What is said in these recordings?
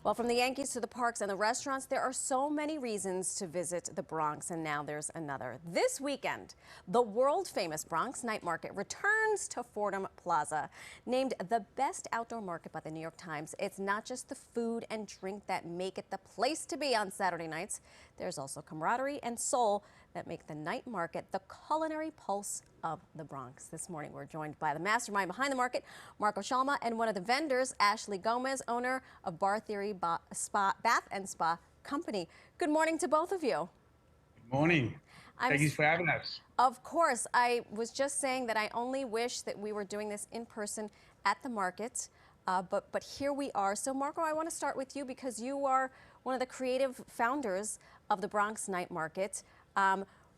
Well, from the Yankees to the parks and the restaurants, there are so many reasons to visit the Bronx, and now there's another. This weekend, the world-famous Bronx Night Market returns to Fordham Plaza. Named the best outdoor market by the New York Times, it's not just the food and drink that make it the place to be on Saturday nights. There's also camaraderie and soul that make the night market the culinary pulse of the Bronx. This morning, we're joined by the mastermind behind the market, Shalma, and one of the vendors, Ashley Gomez, owner of Bar Theory Bath and Spa Company. Good morning to both of you. Good morning. Thank you for having us. Of course. I was just saying that I only wish that we were doing this in person at the market, but here we are. So, Marco, I want to start with you because you are one of the creative founders of the Bronx Night Market.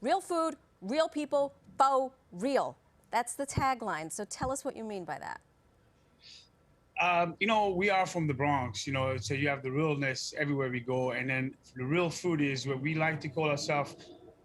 Real food, real people, faux real. That's the tagline. So tell us what you mean by that. We are from the Bronx, so you have the realness everywhere we go. And then the real food is what we like to call ourselves.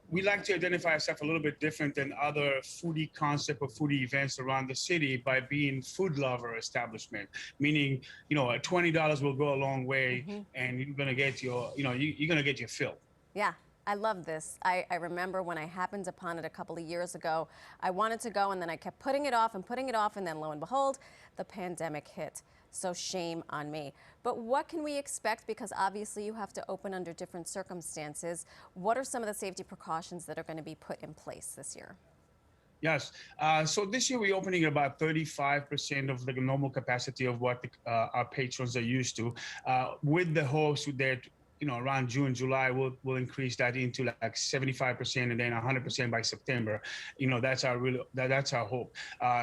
We like to identify ourselves a little bit different than other foodie concept or foodie events around the city by being food lover establishment, meaning, $20 will go a long way, and you're going to get you're going to get your fill. Yeah. I love this. I remember when I happened upon it a couple of years ago, I wanted to go and then I kept putting it off, and then lo and behold, the pandemic hit. So shame on me. But what can we expect? Because obviously you have to open under different circumstances. What are some of the safety precautions that are going to be put in place this year? Yes. So this year we're opening about 35% of the normal capacity of what our patrons are used to, with the hopes that around June, July, we'll increase that into like 75% and then 100% by September. That's our hope.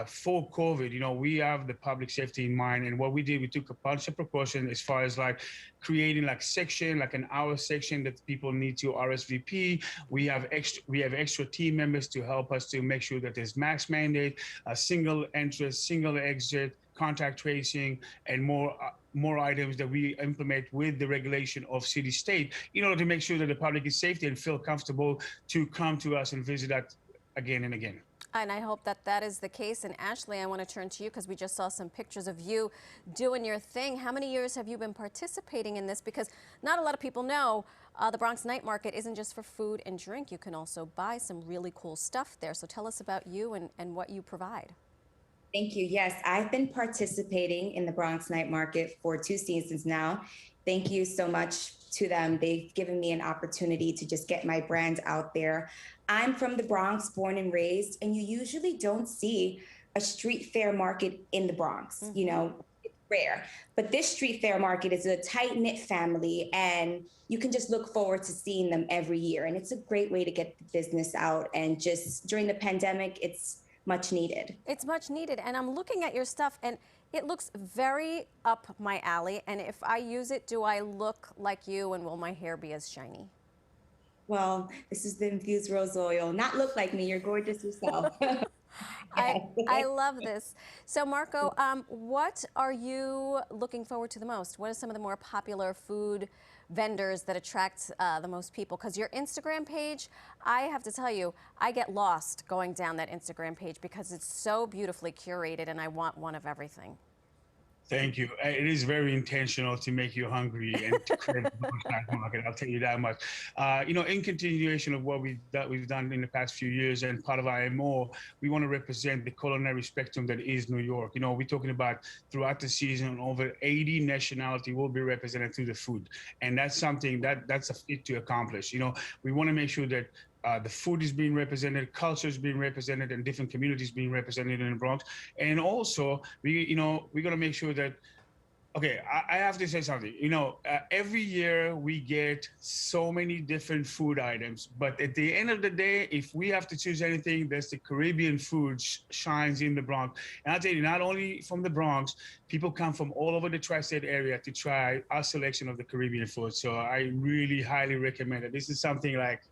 For COVID, we have the public safety in mind, and what we did, we took a bunch of precautions as far as like creating like an hour section that people need to RSVP. We have extra team members to help us to make sure that there's mask mandate, a single entrance, single exit, contact tracing, and more items that we implement with the regulation of city state in order to make sure that the public is safe and feel comfortable to come to us and visit us again and again. And I hope that that is the case. And Ashley, I want to turn to you because we just saw some pictures of you doing your thing. How many years have you been participating in this? Because not a lot of people know the Bronx Night Market isn't just for food and drink. You can also buy some really cool stuff there. So tell us about you and what you provide. Thank you. Yes, I've been participating in the Bronx Night Market for 2 seasons now. Thank you so much to them. They've given me an opportunity to just get my brand out there. I'm from the Bronx, born and raised, and you usually don't see a street fair market in the Bronx. It's rare. But this street fair market is a tight-knit family, and you can just look forward to seeing them every year. And it's a great way to get the business out. And just during the pandemic, it's much needed. It's much needed. And I'm looking at your stuff and it looks very up my alley. And if I use it, do I look like you and will my hair be as shiny? Well, this is the infused rose oil. Not look like me. You're gorgeous yourself. I love this. So Marco, what are you looking forward to the most? What are some of the more popular food vendors that attract the most people? Because your Instagram page, I have to tell you, I get lost going down that Instagram page because it's so beautifully curated and I want one of everything. Thank you. It is very intentional to make you hungry and to create a Night Market. I'll tell you that much. In continuation of what we've done in the past few years and part of our MO, we want to represent the culinary spectrum that is New York. We're talking about throughout the season, over 80 nationalities will be represented through the food. And that's something that's a feat to accomplish. We want to make sure that the food is being represented, culture is being represented, and different communities being represented in the Bronx. And also, we're going to make sure that, okay, I have to say something. Every year we get so many different food items, but at the end of the day, if we have to choose anything, there's the Caribbean food shines in the Bronx. And I'll tell you, not only from the Bronx, people come from all over the tri-state area to try our selection of the Caribbean food. So I really highly recommend it. This is something like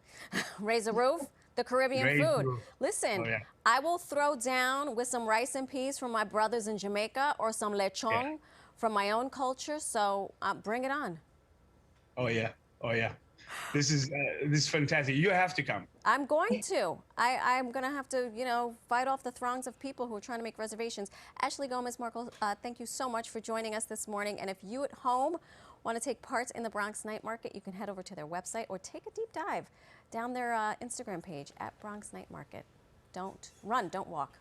raise a roof, the Caribbean food. Listen, yeah. I will throw down with some rice and peas from my brothers in Jamaica or some lechon from my own culture. So bring it on. Oh yeah. This is fantastic. You have to come. I'm going to. I'm going to have to, fight off the throngs of people who are trying to make reservations. Ashley Gomez, Marco, thank you so much for joining us this morning. And if you at home Want to take part in the Bronx Night Market? You can head over to their website or take a deep dive down their Instagram page at Bronx Night Market. Don't run, don't walk.